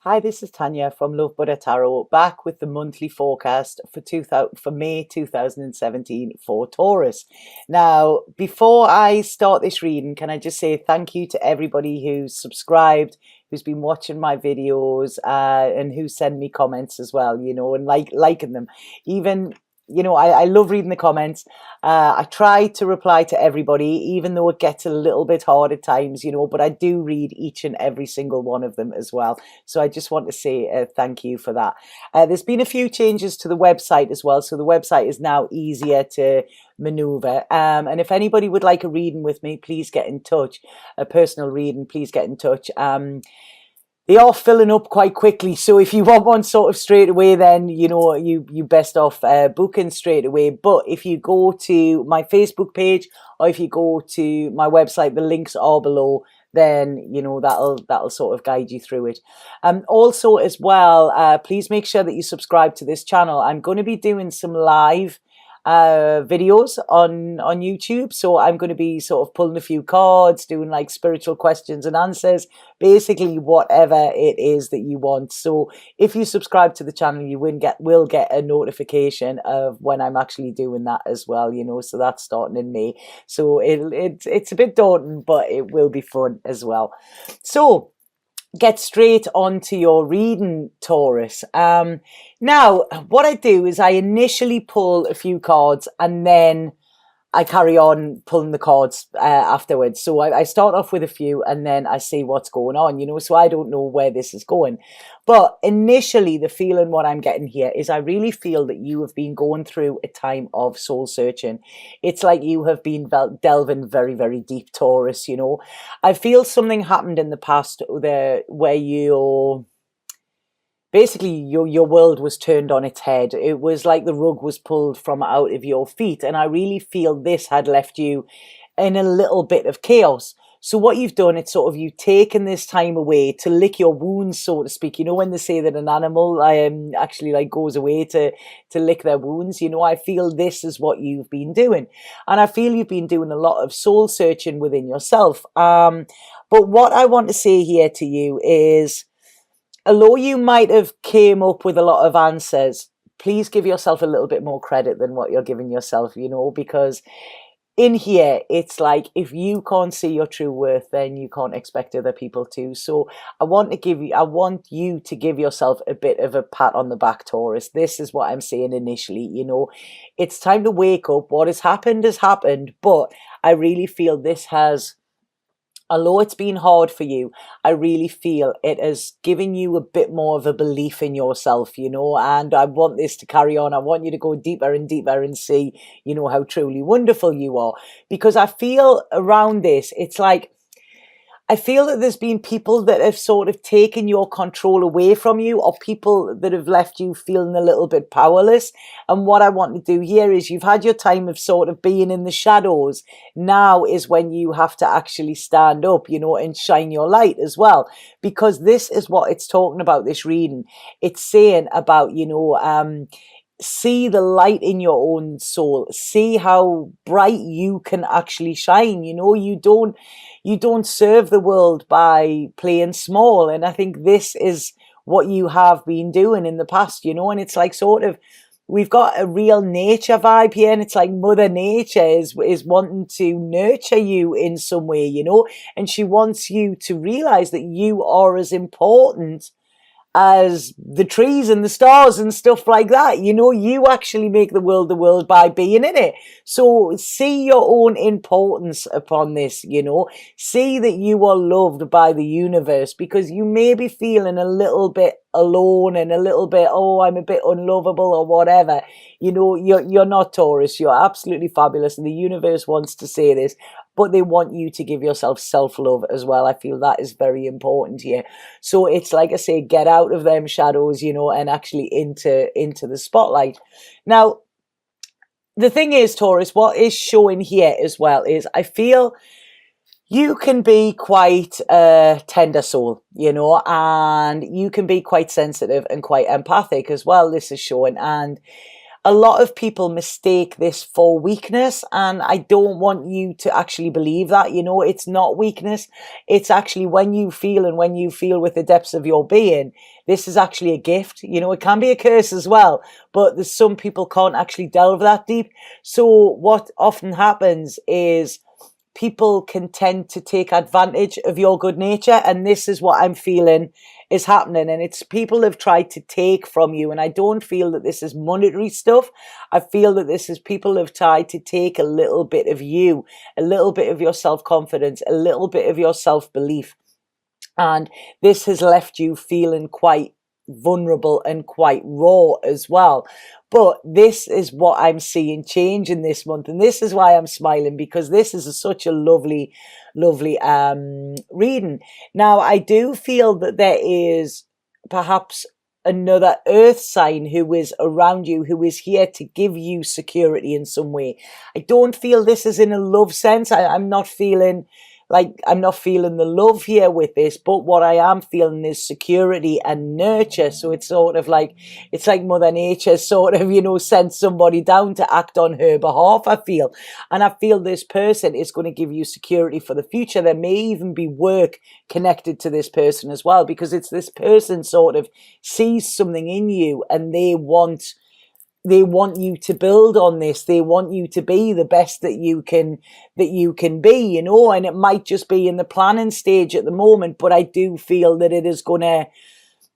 Hi, this is Tanya from Love Buddha Tarot, back with the monthly forecast for May 2017 for Taurus. Now, before I start this reading, can I just say thank you to everybody who's subscribed, who's been watching my videos, and who send me comments as well, and liking them. Even I love reading the comments. I try to reply to everybody, even though it gets a little bit hard at times, but I do read each and every single one of them as well. So I just want to say thank you for that. There's been a few changes to the website as well. So the website is now easier to maneuver. And if anybody would like a reading with me, please get in touch. A personal reading, please get in touch. They are filling up quite quickly, so if you want one sort of straight away, then you best off booking straight away. But if you go to my Facebook page or if you go to my website, the links are below, then that'll sort of guide you through it. Also as well, please make sure that you subscribe to this channel. I'm going to be doing some live videos on YouTube, so I'm going to be sort of pulling a few cards, doing like spiritual questions and answers, basically whatever it is that you want. So if you subscribe to the channel, you will get a notification of when I'm actually doing that as well, so that's starting in May. So it's a bit daunting, but it will be fun as well. So get straight onto your reading, Taurus. Now, what I do is I initially pull a few cards and then I carry on pulling the cards afterwards. So I start off with a few and then I see what's going on, so I don't know where this is going. But initially, the feeling what I'm getting here is I really feel that you have been going through a time of soul searching. It's like you have been delving very, very deep, Taurus, I feel something happened in the past where you're... Basically, your world was turned on its head. It was like the rug was pulled from out of your feet. And I really feel this had left you in a little bit of chaos. So what you've done, it's sort of you've taken this time away to lick your wounds, so to speak. When they say that an animal actually like goes away to lick their wounds, I feel this is what you've been doing. And I feel you've been doing a lot of soul searching within yourself. But what I want to say here to you is, although you might have came up with a lot of answers, please give yourself a little bit more credit than what you're giving yourself, because in here, it's like, if you can't see your true worth, then you can't expect other people to. So I want you to give yourself a bit of a pat on the back, Taurus. This is what I'm saying initially, it's time to wake up. What has happened, but I really feel this has... Although it's been hard for you, I really feel it has given you a bit more of a belief in yourself, and I want this to carry on. I want you to go deeper and deeper and see, how truly wonderful you are. Because I feel around this, it's like, I feel that there's been people that have sort of taken your control away from you, or people that have left you feeling a little bit powerless. And what I want to do here is, you've had your time of sort of being in the shadows. Now is when you have to actually stand up, and shine your light as well. Because this is what it's talking about, this reading. It's saying about, see the light in your own soul. See how bright you can actually shine. You don't serve the world by playing small. And I think this is what you have been doing in the past, and it's like sort of, we've got a real nature vibe here, and it's like Mother Nature is wanting to nurture you in some way, and she wants you to realize that you are as important as the trees and the stars and stuff like that. You actually make the world by being in it. So see your own importance upon this, see that you are loved by the universe, because you may be feeling a little bit alone and a little bit, oh, I'm a bit unlovable or whatever. You're not, Taurus. You're absolutely fabulous, and the universe wants to say this, but they want you to give yourself self-love as well. I feel that is very important here. So it's like I say, get out of them shadows, and actually into the spotlight. Now, the thing is, Taurus, what is showing here as well is, I feel you can be quite a tender soul, and you can be quite sensitive and quite empathic as well. This is showing. And a lot of people mistake this for weakness, and I don't want you to actually believe that. You know, it's not weakness. It's actually when you feel, and when you feel with the depths of your being, this is actually a gift. You know, it can be a curse as well, but there's some people can't actually delve that deep. So what often happens is people can tend to take advantage of your good nature, and this is what I'm feeling is happening. And it's people have tried to take from you, and I don't feel that this is monetary stuff. I feel that this is people have tried to take a little bit of you, a little bit of your self-confidence, a little bit of your self-belief, and this has left you feeling quite vulnerable and quite raw as well. But this is what I'm seeing change in this month, and this is why I'm smiling, because this is such a lovely reading. Now, I do feel that there is perhaps another earth sign who is around you, who is here to give you security in some way. I don't feel this is in a love sense. I'm not feeling the love here with this, but what I am feeling is security and nurture. So it's sort of like, it's like Mother Nature sort of, you know, sent somebody down to act on her behalf, I feel. And I feel this person is going to give you security for the future. There may even be work connected to this person as well, because it's this person sort of sees something in you, and they want you to build on this. They want you to be the best that you can be, you know, and it might just be in the planning stage at the moment, but I do feel that it is gonna,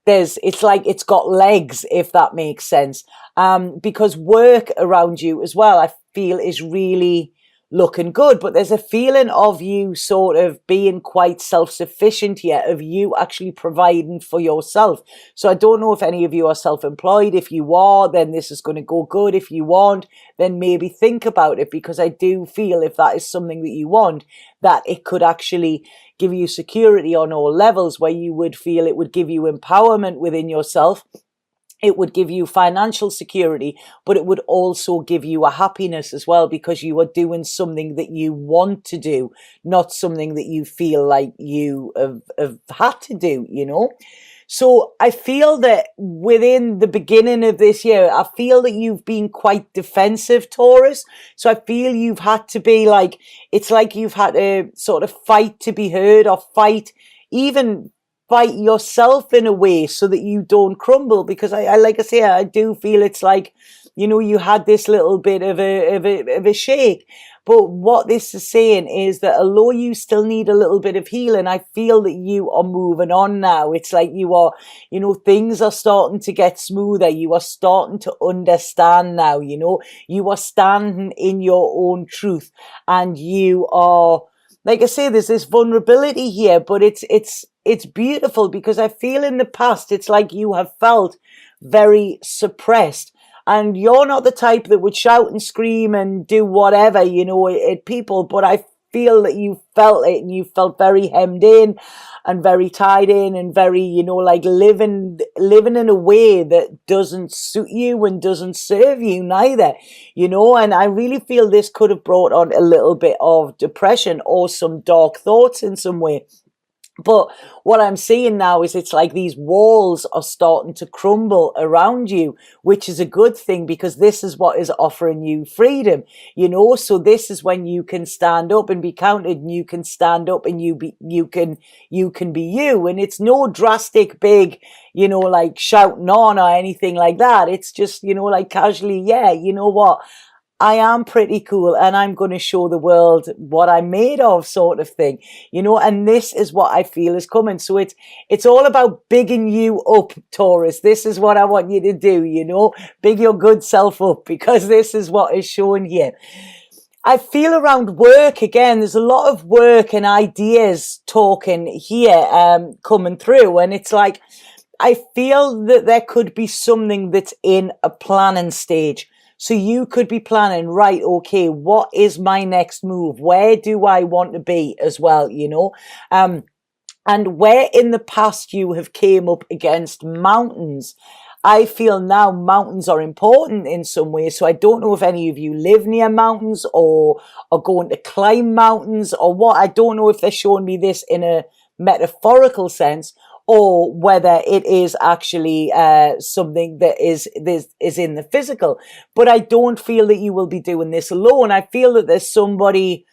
it's like it's got legs, if that makes sense. Because work around you as well, I feel, is really looking good, but there's a feeling of you sort of being quite self-sufficient here, of you actually providing for yourself. So I don't know if any of you are self-employed. If you are, then this is going to go good. If you aren't, then maybe think about it, because I do feel if that is something that you want, that it could actually give you security on all levels, where you would feel it would give you empowerment within yourself. It would give you financial security, but it would also give you a happiness as well, because you are doing something that you want to do, not something that you feel like you have had to do, you know. So I feel that within the beginning of this year, I feel that you've been quite defensive, Taurus. So I feel you've had to be like, it's like you've had to sort of fight to be heard, or fight yourself in a way so that you don't crumble. Because I like I say, I do feel it's like, you know, you had this little bit of a shake. But what this is saying is that although you still need a little bit of healing, I feel that you are moving on now. It's like you are, you know, things are starting to get smoother. You are starting to understand now, you know, you are standing in your own truth, and you are, like I say, there's this vulnerability here, but it's beautiful, because I feel in the past, it's like you have felt very suppressed, and you're not the type that would shout and scream and do whatever, you know, at people, but I feel that you felt it, and you felt very hemmed in and very tied in, and very, you know, like living in a way that doesn't suit you and doesn't serve you neither, you know. And I really feel this could have brought on a little bit of depression or some dark thoughts in some way. But what I'm seeing now is it's like these walls are starting to crumble around you, which is a good thing, because this is what is offering you freedom, you know. So this is when you can stand up and be counted, and you can stand up and you can be you. And it's no drastic big, you know, like shouting on or anything like that. It's just, you know, like casually, yeah, you know what, I am pretty cool, and I'm going to show the world what I'm made of, sort of thing, you know. And this is what I feel is coming. So it's all about bigging you up, Taurus. This is what I want you to do, you know, big your good self up, because this is what is shown here. I feel around work again, there's a lot of work and ideas talking here, coming through, and it's like, I feel that there could be something that's in a planning stage. So you could be planning, right, okay, what is my next move? Where do I want to be as well, you know? And where in the past you have came up against mountains, I feel now mountains are important in some way. So I don't know if any of you live near mountains or are going to climb mountains or what. I don't know if they're showing me this in a metaphorical sense, or whether it is actually something that is in the physical. But I don't feel that you will be doing this alone. I feel that there's somebody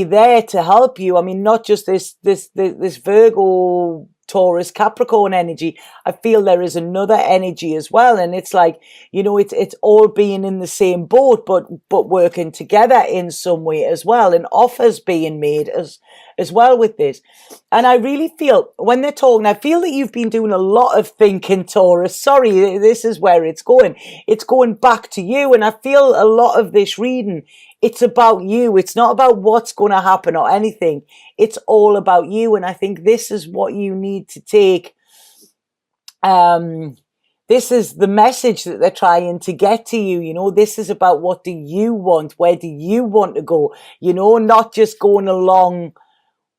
there to help you. I mean, not just this Virgo, Taurus, Capricorn energy. I feel there is another energy as well, and it's like, you know, it's all being in the same boat, but working together in some way as well, and offers being made as well with this. And I really feel when they're talking, I feel that you've been doing a lot of thinking, Taurus. Sorry, this is where it's going. It's going back to you, and I feel a lot of this reading, it's about you. It's not about what's going to happen or anything. It's all about you. And I think this is what you need to take. This is the message that they're trying to get to you. You know, this is about what do you want? Where do you want to go? You know, not just going along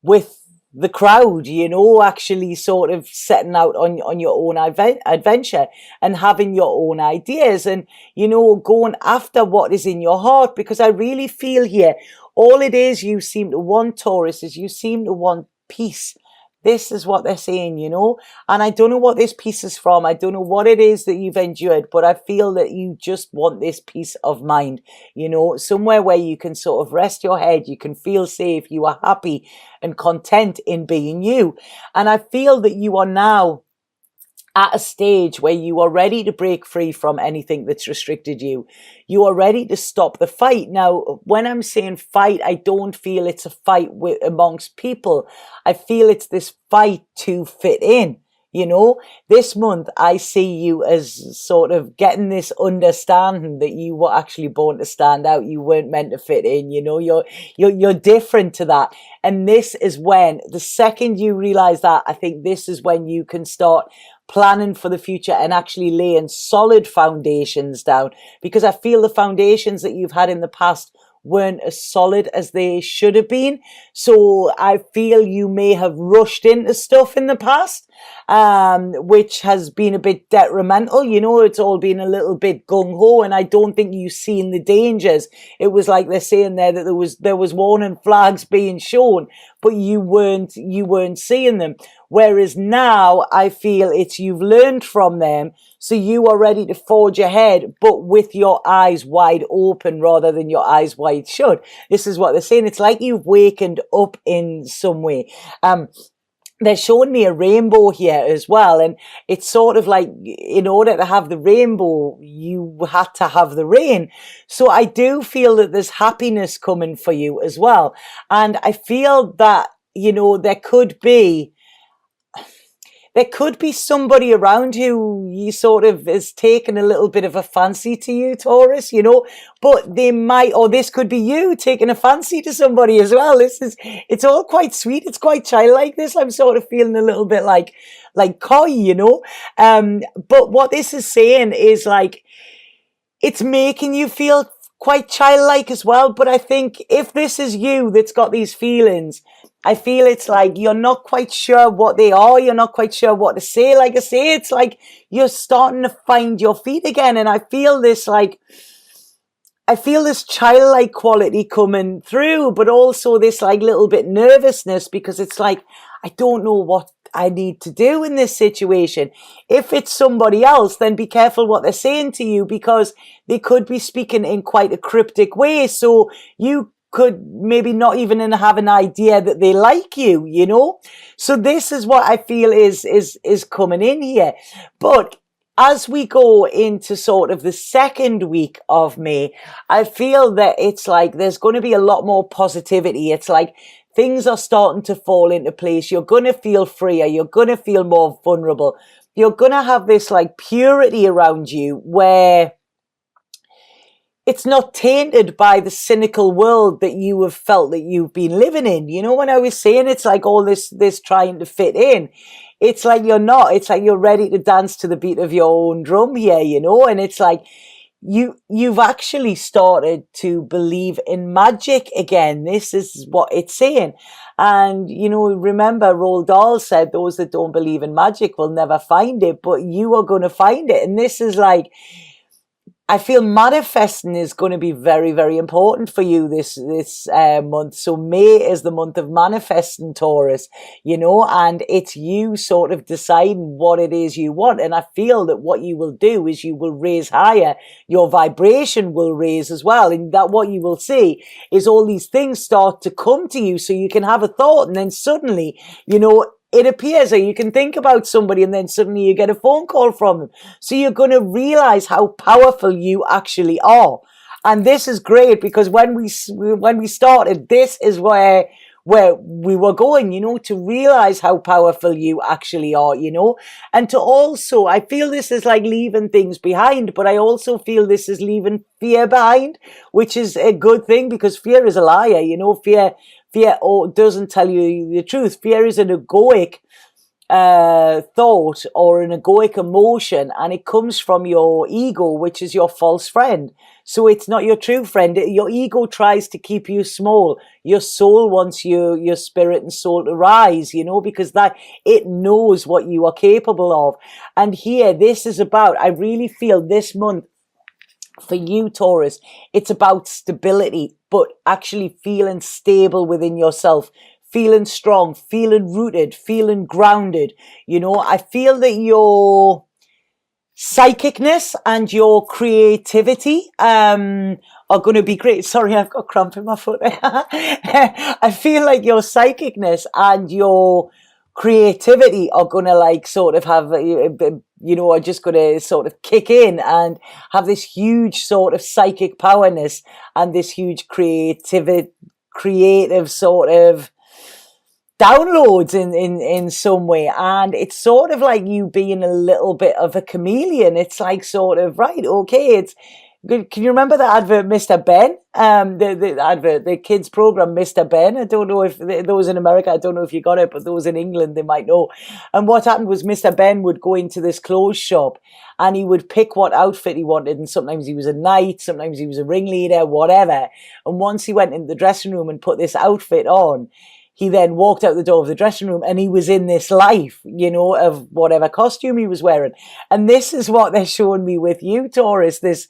with the crowd, you know, actually sort of setting out on your own adventure and having your own ideas and, you know, going after what is in your heart. Because I really feel here, all it is you seem to want, Taurus, is you seem to want peace. This is what they're saying, you know, and I don't know what this peace is from. I don't know what it is that you've endured, but I feel that you just want this peace of mind, you know, somewhere where you can sort of rest your head, you can feel safe, you are happy and content in being you. And I feel that you are now at a stage where you are ready to break free from anything that's restricted you. You are ready to stop the fight. Now, when I'm saying fight, I don't feel it's a fight amongst people. I feel it's this fight to fit in. You know, this month I see you as sort of getting this understanding that you were actually born to stand out. You weren't meant to fit in. You know, you're different to that. And this is when, the second you realize that, I think this is when you can start planning for the future and actually laying solid foundations down, because I feel the foundations that you've had in the past weren't as solid as they should have been. So I feel you may have rushed into stuff in the past, which has been a bit detrimental. You know, it's all been a little bit gung-ho, and I don't think you've seen the dangers. It was like they're saying there that there was warning flags being shown, but you weren't seeing them. Whereas now I feel it's you've learned from them, so you are ready to forge ahead, but with your eyes wide open rather than your eyes wide shut. This is what they're saying. It's like you've wakened up in some way. They're showing me a rainbow here as well. And it's sort of like, in order to have the rainbow, you had to have the rain. So I do feel that there's happiness coming for you as well. And I feel that, you know, there could be somebody around who you sort of is taking a little bit of a fancy to you, Taurus, you know, but they might, or this could be you taking a fancy to somebody as well. It's all quite sweet. It's quite childlike. This, I'm sort of feeling a little bit like coy, you know. But what this is saying is like, it's making you feel quite childlike as well. But I think if this is you that's got these feelings, I feel it's like you're not quite sure what they are. You're not quite sure what to say. Like I say, it's like you're starting to find your feet again. And I feel this childlike quality coming through, but also this like little bit nervousness, because it's like, I don't know what I need to do in this situation. If it's somebody else, then be careful what they're saying to you, because they could be speaking in quite a cryptic way. So you could maybe not even have an idea that they like you, you know? So this is what I feel is coming in here. But as we go into sort of the second week of May, I feel that it's like there's going to be a lot more positivity. It's like things are starting to fall into place. You're going to feel freer. You're going to feel more vulnerable. You're going to have this like purity around you where it's not tainted by the cynical world that you have felt that you've been living in. You know, when I was saying it's like all this trying to fit in, it's like you're not. It's like you're ready to dance to the beat of your own drum here, you know, and it's like you've actually started to believe in magic again. This is what it's saying. And, you know, remember Roald Dahl said, those that don't believe in magic will never find it, but you are going to find it. And this is like, I feel manifesting is going to be very, very important for you this month. So May is the month of manifesting, Taurus, and it's you sort of deciding what it is you want. And I feel that what you will do is you will raise higher. Your vibration will raise as well. And that what you will see is all these things start to come to you. So you can have a thought and then suddenly, it appears, or you can think about somebody and then suddenly you get a phone call from them. So you're going to realize how powerful you actually are. And this is great because when we started, this is where we were going, to realize how powerful you actually are, and to also, I feel this is like leaving things behind, but I also feel this is leaving fear behind, which is a good thing because fear is a liar, Fear doesn't tell you the truth. Fear is an egoic thought or an egoic emotion, and it comes from your ego, which is your false friend. So it's not your true friend. Your ego tries to keep you small. Your soul wants your spirit and soul to rise, because that it knows what you are capable of. And here, this is about, I really feel this month, for you, Taurus, it's about stability, but actually feeling stable within yourself, feeling strong, feeling rooted, feeling grounded. I feel that your psychicness and your creativity are going to be great. Sorry, I've got cramp in my foot. I feel like your psychicness and your creativity are going to sort of have, are just going to sort of kick in and have this huge sort of psychic powerness and this huge creative sort of downloads in some way. And it's sort of like you being a little bit of a chameleon. It's like sort of, right, okay, it's good. Can you remember the advert, Mr. Ben? The advert, the kids program, Mr. Ben. I don't know if those in America, I don't know if you got it, but those in England, they might know. And what happened was Mr. Ben would go into this clothes shop and he would pick what outfit he wanted. And sometimes he was a knight, sometimes he was a ringleader, whatever. And once he went into the dressing room and put this outfit on, he then walked out the door of the dressing room and he was in this life, of whatever costume he was wearing. And this is what they're showing me with you, Taurus, this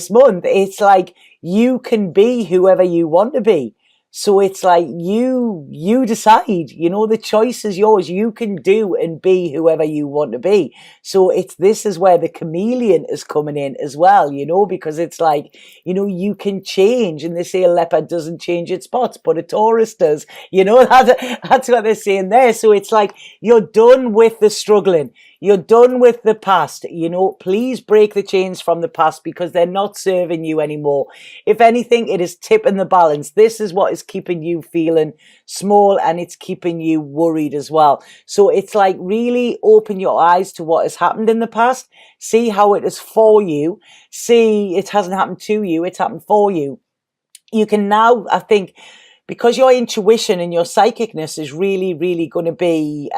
month. It's like you can be whoever you want to be. So it's like you decide, the choice is yours. You can do and be whoever you want to be. So this is where the chameleon is coming in as well, because it's like, you can change. And they say a leopard doesn't change its spots, but a Taurus does, that's what they're saying there. So it's like, you're done with the struggling. You're done with the past, please break the chains from the past because they're not serving you anymore. If anything, it is tipping the balance. This is what is keeping you feeling small and it's keeping you worried as well. So it's like really open your eyes to what has happened in the past. See how it is for you. See it hasn't happened to you. It's happened for you. You can now, I think, because your intuition and your psychicness is really, really going to be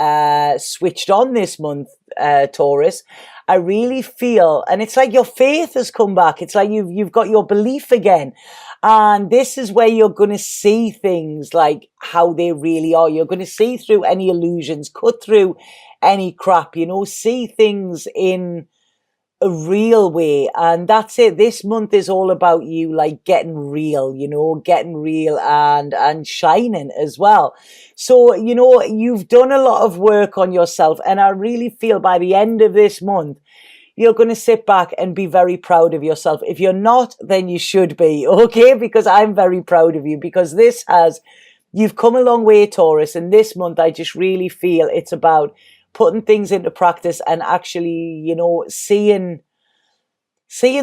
switched on this month, Taurus, I really feel, and it's like your faith has come back. It's like you've got your belief again. And this is where you're going to see things like how they really are. You're going to see through any illusions, cut through any crap, see things in a real way. And that's it. This month is all about you like getting real, getting real and shining as well. So, you've done a lot of work on yourself. And I really feel by the end of this month, you're going to sit back and be very proud of yourself. If you're not, then you should be, okay? Because I'm very proud of you because you've come a long way, Taurus. And this month, I just really feel it's about putting things into practice and actually, seeing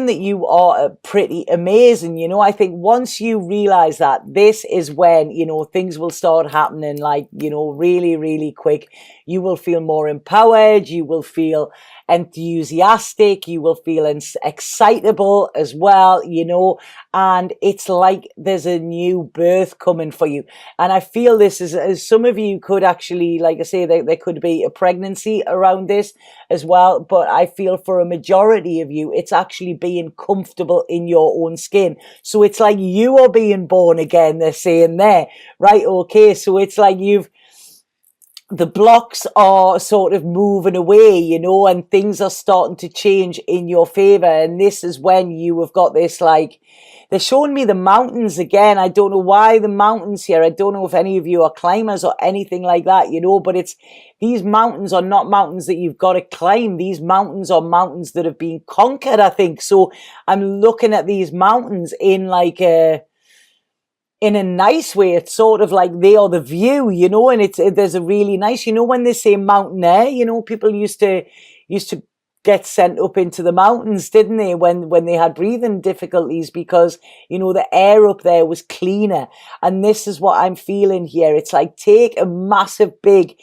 that you are pretty amazing. I think once you realize that, this is when, things will start happening like, really, really quick. You will feel more empowered. You will feel enthusiastic. You will feel excitable as well, and it's like there's a new birth coming for you. And I feel this is, as some of you could actually, like I say, there could be a pregnancy around this as well. But I feel for a majority of you, it's actually being comfortable in your own skin. So it's like you are being born again, they're saying there, right? Okay. So it's like the blocks are sort of moving away, you know, and things are starting to change in your favor. And this is when you have got this, like, they're showing me the mountains again. I don't know why the mountains here. I don't know if any of you are climbers or anything like that, you know, but these mountains are not mountains that you've got to climb. These mountains are mountains that have been conquered, I think. So I'm looking at these mountains in like in a nice way. It's sort of like they are the view, you know, and there's a really nice, you know, when they say mountain air, you know, people used to get sent up into the mountains, didn't they, when they had breathing difficulties, because, you know, the air up there was cleaner. And this is what I'm feeling here. It's like, take a massive big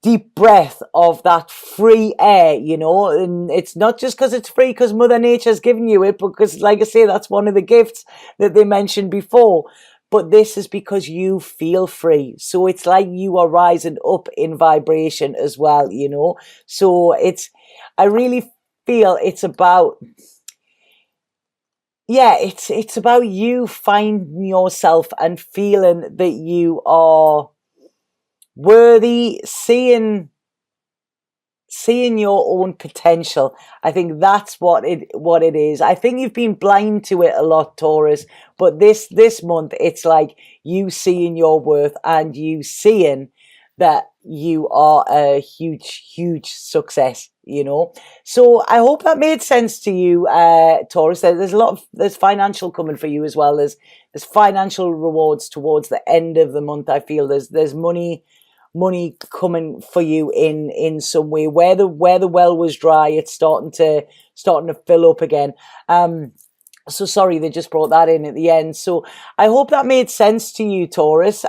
deep breath of that free air, you know, and it's not just because it's free because Mother Nature's given you it, because, like I say, that's one of the gifts that they mentioned before. But this is because you feel free. So it's like you are rising up in vibration as well, you know. So I really feel it's about, yeah, it's about you finding yourself and feeling that you are worthy, seeing your own potential. I think that's what it is. I think you've been blind to it a lot, Taurus, but this month it's like you seeing your worth and you seeing that you are a huge success, you know. So I hope that made sense to you, Taurus. There's financial coming for you as well. There's financial rewards towards the end of the month. I feel there's money coming for you in some way. Where the well was dry, it's starting to fill up again. So sorry, they just brought that in at the end. So I hope that made sense to you, Taurus.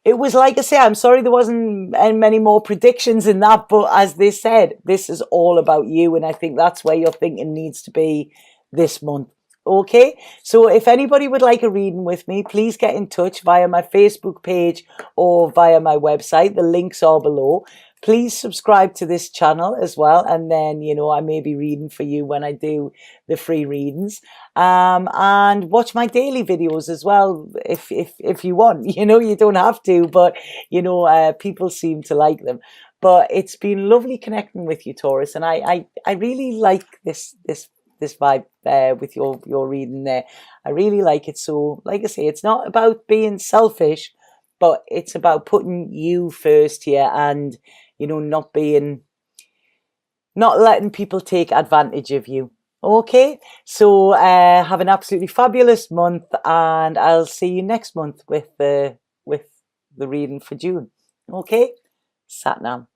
It was, like I say, I'm sorry there wasn't many more predictions in that, but as they said, this is all about you, and I think that's where your thinking needs to be this month. Okay, so if anybody would like a reading with me, please get in touch via my Facebook page or via my website. The links are below. Please subscribe to this channel as well, and then, you know, I may be reading for you when I do the free readings. And watch my daily videos as well if you want. You know, you don't have to, but, you know, people seem to like them. But it's been lovely connecting with you, Taurus, and I really like this vibe with your reading there. I really like it. So, like I say, it's not about being selfish, but it's about putting you first here, and, you know, not letting people take advantage of you. Okay, so have an absolutely fabulous month, and I'll see you next month with the reading for June. Okay, Satnam.